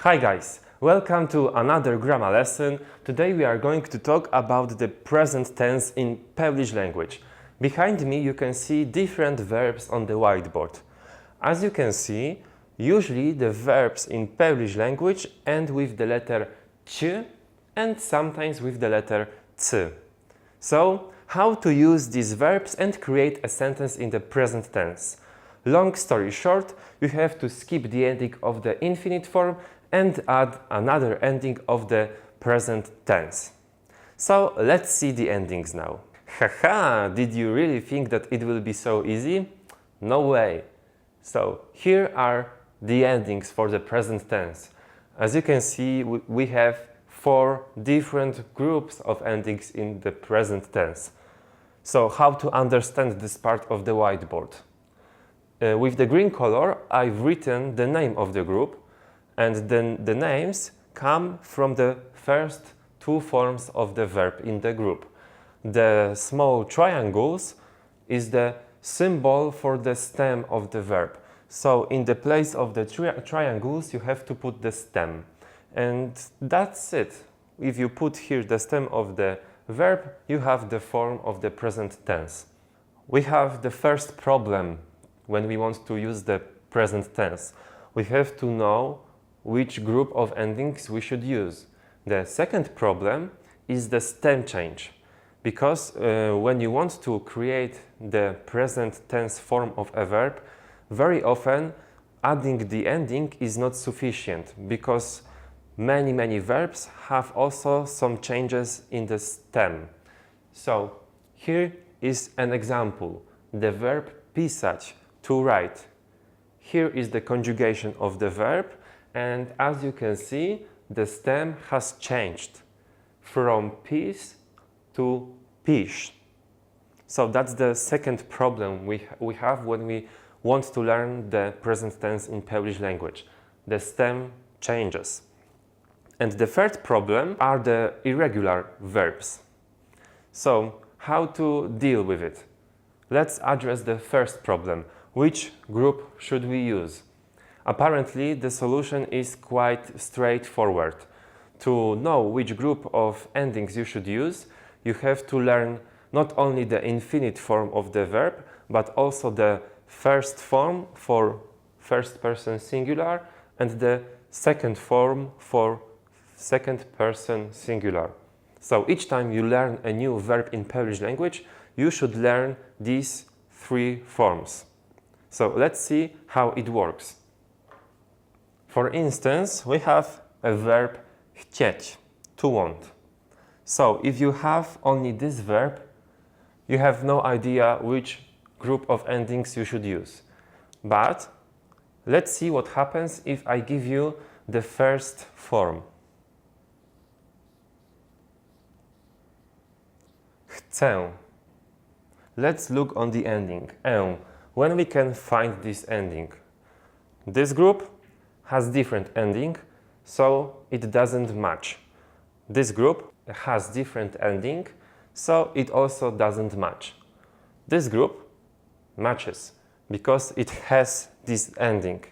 Hi guys, welcome to another grammar lesson. Today we are going to talk about the present tense in Polish language. Behind me you can see different verbs on the whiteboard. As you can see, usually the verbs in Polish language end with the letter ć and sometimes with the letter c. So, how to use these verbs and create a sentence in the present tense? Long story short, you have to skip the ending of the infinite form and add another ending of the present tense. So let's see the endings now. Haha, did you really think that it will be so easy? No way. So here are the endings for the present tense. As you can see, we have 4 different groups of endings in the present tense. So how to understand this part of the whiteboard? With the green color, I've written the name of the group, and then the names come from the first 2 forms of the verb in the group. The small triangles is the symbol for the stem of the verb. So in the place of the triangles, you have to put the stem. And that's it. If you put here the stem of the verb, you have the form of the present tense. We have the first problem when we want to use the present tense. We have to know which group of endings we should use. The second problem is the stem change, because when you want to create the present tense form of a verb, very often adding the ending is not sufficient, because many verbs have also some changes in the stem. So here is an example. The verb pisać, to write. Here is the conjugation of the verb, and as you can see, the stem has changed from pis to pisz. So that's the second problem we have when we want to learn the present tense in Polish language. The stem changes. And the third problem are the irregular verbs. So how to deal with it? Let's address the first problem. Which group should we use? Apparently, the solution is quite straightforward. To know which group of endings you should use, you have to learn not only the infinite form of the verb, but also the first form for first person singular and the second form for second person singular. So each time you learn a new verb in Polish language, you should learn these 3 forms. So let's see how it works. For instance, we have a verb chcieć, to want. So if you have only this verb, you have no idea which group of endings you should use. But let's see what happens if I give you the first form. Chcę. Let's look on the ending, ę. When we can find this ending? This group has different ending, so it doesn't match. This group has different ending, so it also doesn't match. This group matches because it has this ending.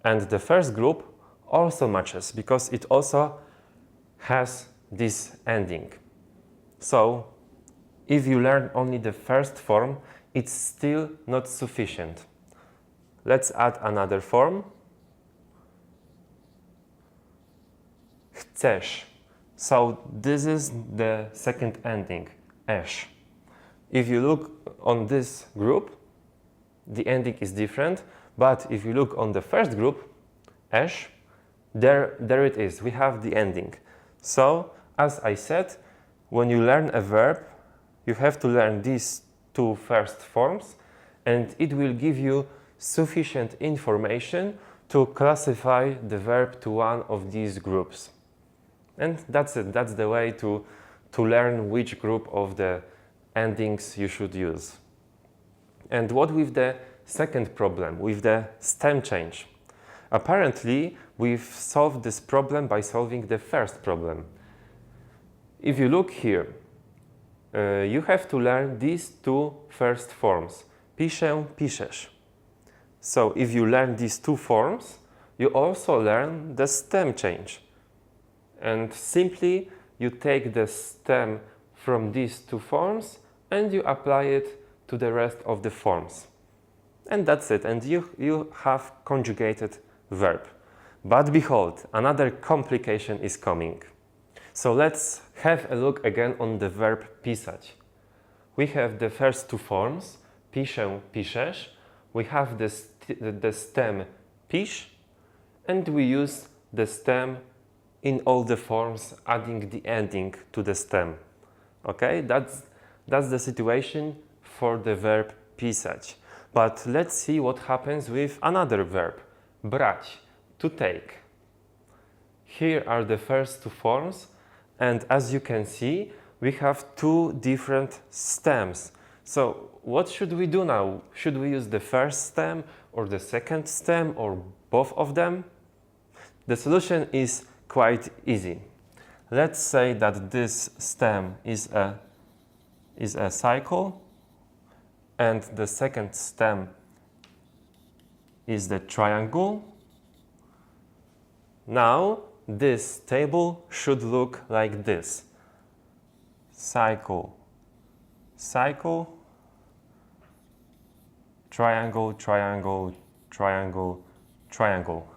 And the first group also matches because it also has this ending. So if you learn only the first form, it's still not sufficient. Let's add another form. Chcesz. So this is the second ending, esz. If you look on this group, the ending is different, but if you look on the first group, esz, there it is, we have the ending. So, as I said, when you learn a verb, you have to learn these 2 first forms, and it will give you sufficient information to classify the verb to one of these groups. And that's it. That's the way to learn which group of the endings you should use. And what with the second problem, with the stem change? Apparently, we've solved this problem by solving the first problem. If you look here, you have to learn these 2 first forms, piszę, piszesz. So if you learn these 2 forms, you also learn the stem change. And simply you take the stem from these two forms and you apply it to the rest of the forms. And that's it. And you have conjugated verb. But behold, another complication is coming. So let's have a look again on the verb pisać. We have the first two forms, piszę, piszesz. We have the stem pisz, and we use the stem in all the forms, adding the ending to the stem. Okay, that's the situation for the verb pisać. But let's see what happens with another verb, brać, to take. Here are the first two forms, and as you can see, we have two different stems. So what should we do now? Should we use the first stem or the second stem or both of them? The solution is quite easy. Let's say that this stem is a cycle and the second stem is the triangle. Now this table should look like this. Cycle, cycle, triangle, triangle, triangle, triangle.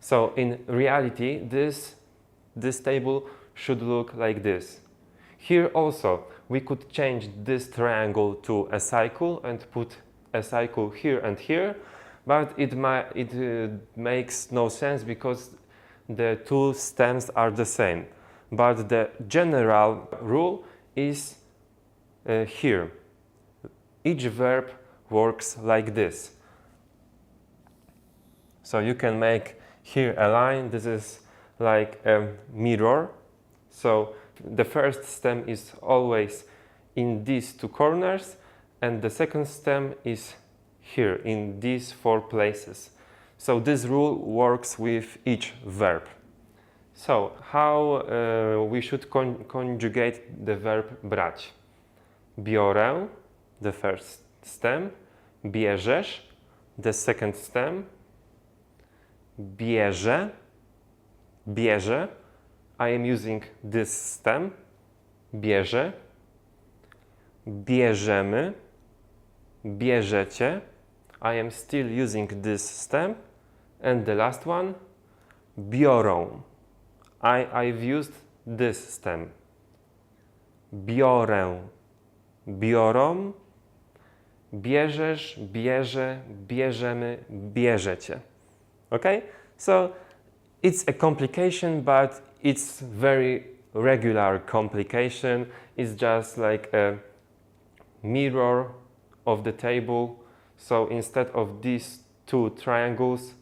So in reality, this table should look like this. Here also, we could change this triangle to a cycle and put a cycle here and here, but it makes no sense because the two stems are the same. But the general rule is here. Each verb works like this. So you can make here a line. This is like a mirror. So the first stem is always in these two corners, and the second stem is here in these four places. So this rule works with each verb. So how we should conjugate the verb brać? Biorę, the first stem, bierzesz, the second stem, bierze, bierze, I am using this stem, bierze, bierzemy, bierzecie, I am still using this stem, and the last one, biorą, I've used this stem, biorę, biorą, bierzesz, bierze, bierzemy, bierzecie. Okay? So it's a complication, but it's very regular complication. It's just like a mirror of the table. So instead of these two triangles,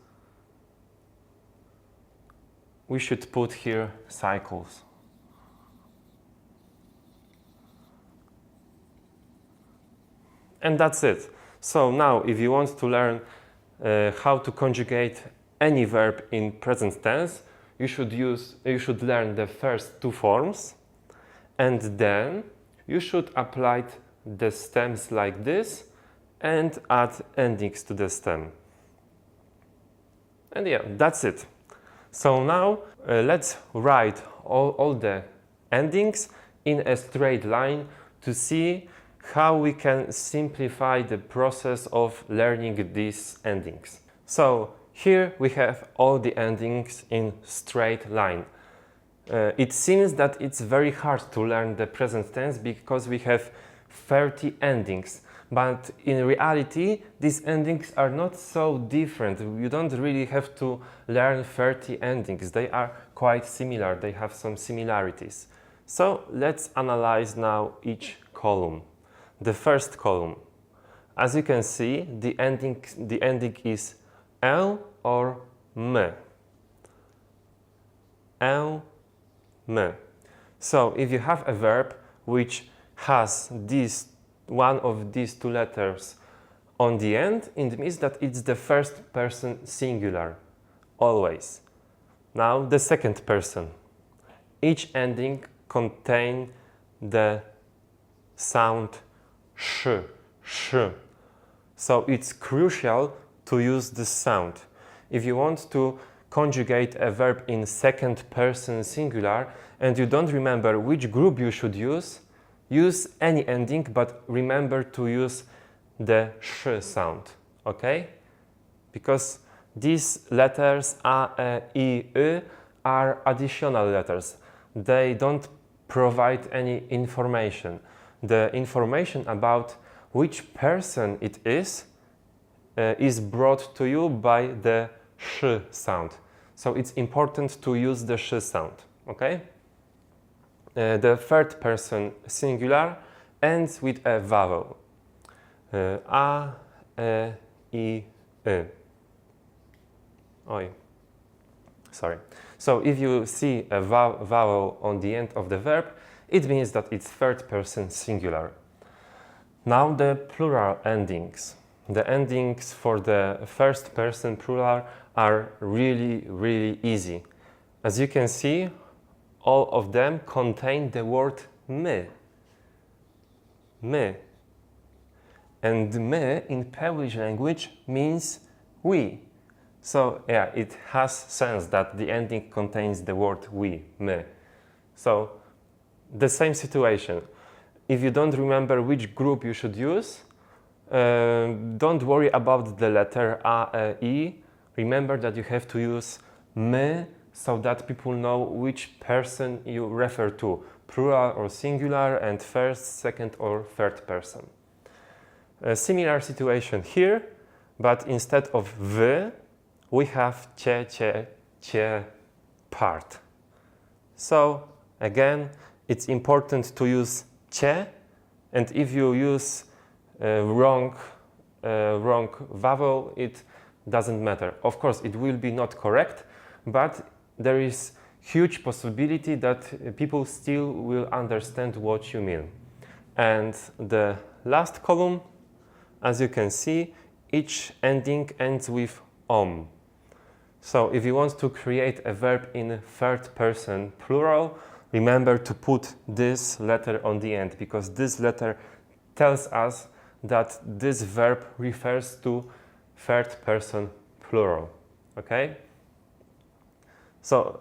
we should put here cycles. And that's it. So now if you want to learn how to conjugate any verb in present tense, you should learn the first two forms, and then you should apply the stems like this and add endings to the stem. And yeah, that's it. So now let's write all the endings in a straight line to see how we can simplify the process of learning these endings. So here we have all the endings in straight line. It seems that it's very hard to learn the present tense because we have 30 endings. But in reality, these endings are not so different. You don't really have to learn 30 endings. They are quite similar. They have some similarities. So let's analyze now each column. The first column. As you can see, the ending is ę or my. Ę, my. So if you have a verb which has one of these two letters on the end, it means that it's the first person singular, always. Now the second person. Each ending contains the sound sh, sh. So it's crucial to use this sound. If you want to conjugate a verb in second person singular and you don't remember which group you should use any ending, but remember to use the sh sound, okay? Because these letters a, e, I are additional letters. They don't provide any information. The information about which person it is brought to you by the sh sound. So it's important to use the sh sound, okay? The third person singular ends with a vowel. A, e, I. Oi. Sorry. So if you see a vowel on the end of the verb, it means that it's third person singular. Now the plural endings. The endings for the first person plural are really easy. As you can see, all of them contain the word my. My. And my in Polish language means we. So yeah, it has sense that the ending contains the word we, my. So the same situation. If you don't remember which group you should use, don't worry about the letter a, e. Remember that you have to use my so that people know which person you refer to, plural or singular, and first, second or third person. A similar situation here, but instead of v, we have cie part. So again, it's important to use cie, and if you use wrong vowel, it doesn't matter. Of course, it will be not correct, but there is huge possibility that people still will understand what you mean. And the last column, as you can see, each ending ends with om. So if you want to create a verb in third person plural, remember to put this letter on the end, because this letter tells us that this verb refers to third person plural, okay? So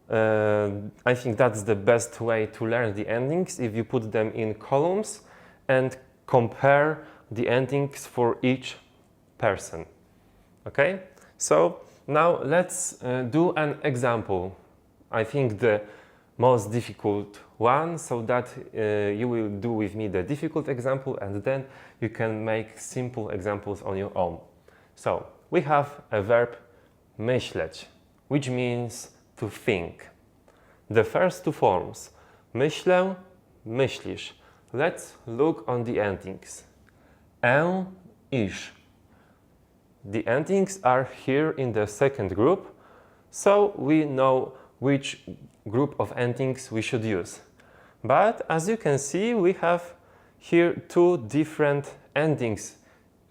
I think that's the best way to learn the endings, if you put them in columns and compare the endings for each person, okay? So now let's do an example. I think the most difficult one, so that you will do with me the difficult example and then you can make simple examples on your own. So we have a verb myśleć, which means to think. The first two forms, myślę, myślisz. Let's look on the endings. Isz. The endings are here in the second group, so we know which group of endings we should use. But as you can see, we have here two different endings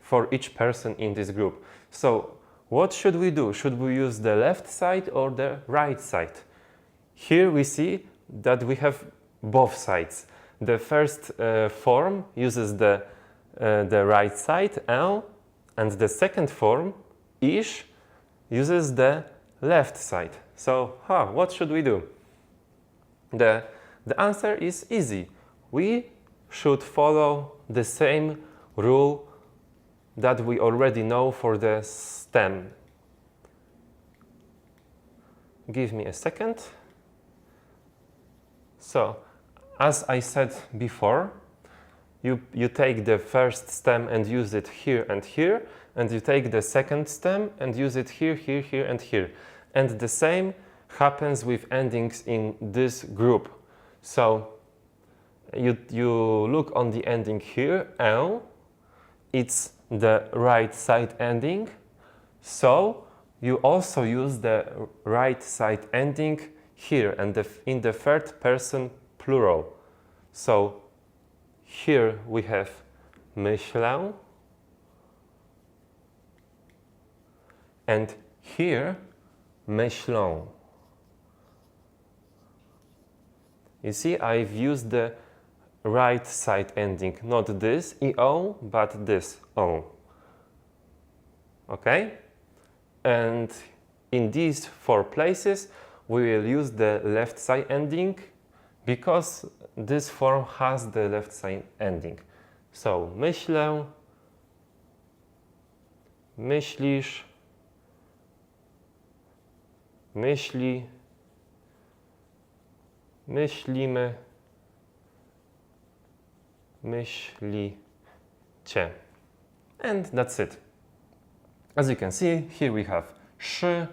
for each person in this group. So what should we do? Should we use the left side or the right side? Here we see that we have both sides. The first form uses the right side, and the second form, ish, uses the left side. So, what should we do? The answer is easy. We should follow the same rule that we already know for the stem. Give me a second. So, as I said before, you take the first stem and use it here, and you take the second stem and use it here, here, and here. And the same happens with endings in this group. So you look on the ending here, L, it's the right side ending. So you also use the right side ending here and in the third person plural. So here we have myślę, and here myślą. You see, I've used the right side ending, not this EO, but this O. Okay? And in these 4 places we will use the left side ending because this form has the left side ending. So myślę, myślisz, myśli, myślimy, myślicie. And that's it. As you can see, here we have szy,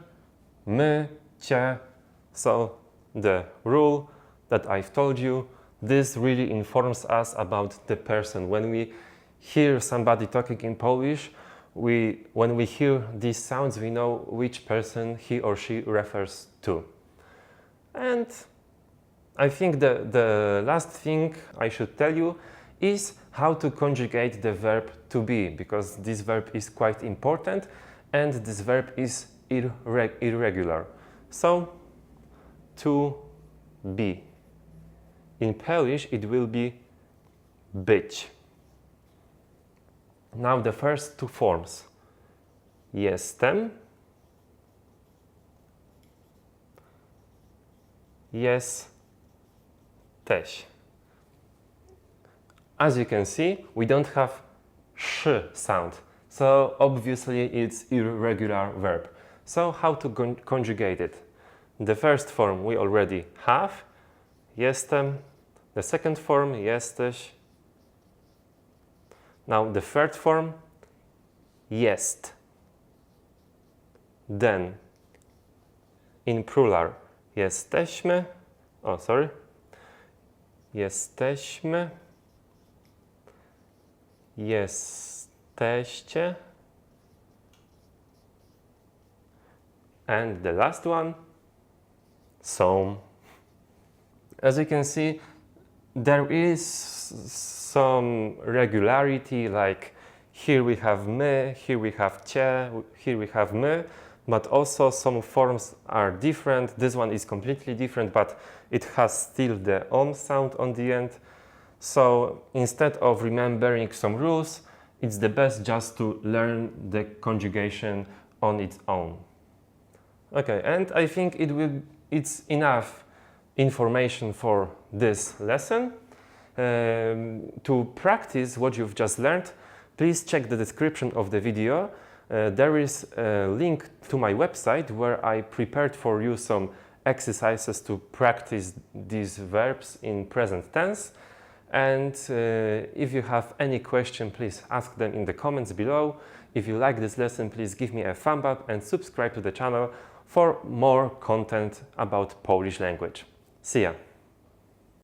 my, cie. So the rule that I've told you, this really informs us about the person. When we hear somebody talking in Polish, when we hear these sounds, we know which person he or she refers to. And I think the last thing I should tell you is how to conjugate the verb to be, because this verb is quite important and this verb is irregular. So, to be. In Polish it will be być. Now the first 2 forms. Jestem, jesteś. As you can see, we don't have sh sound, so obviously it's irregular verb. So how to conjugate it? The first form we already have, jestem. The second form, jesteś. Now the third form, jest. Then in plural, jesteśmy. Jesteśmy. Jesteście. And the last one, są. As you can see, there is some regularity, like here we have my, here we have cie, here we have my, but also some forms are different. This one is completely different, but it has still the sound on the end. So instead of remembering some rules, it's the best just to learn the conjugation on its own. Okay, and I think it's enough information for this lesson. To practice what you've just learned, please check the description of the video. There is a link to my website where I prepared for you some exercises to practice these verbs in present tense. And if you have any question, please ask them in the comments below. If you like this lesson, please give me a thumb up and subscribe to the channel for more content about Polish language. See ya!